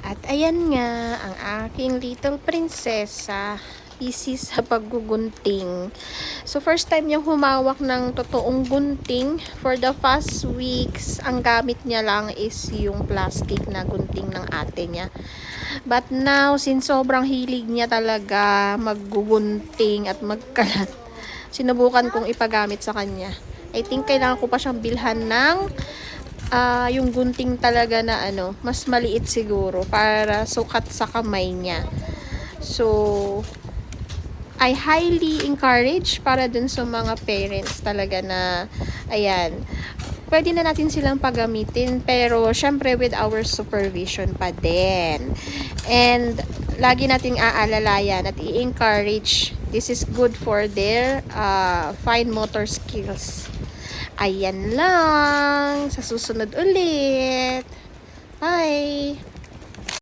At ayan nga, ang aking little prinsesa, busy sa paggugunting. So, first time niyang humawak ng totoong gunting. For the past weeks, ang gamit niya lang is yung plastic na gunting ng ate niya. But now, since sobrang hilig niya talaga maggugunting at magkalat, sinubukan kong ipagamit sa kanya. I think kailangan ko pa siyang bilhan ng yung gunting talaga na mas maliit siguro para sukat sa kamay niya. So, I highly encourage para dun sa mga parents talaga na, ayan, pwede na natin silang paggamitin, pero syempre with our supervision pa din. And lagi nating aalalayan at i-encourage, this is good for their fine motor skills. Ayan lang. Sa susunod ulit. Bye!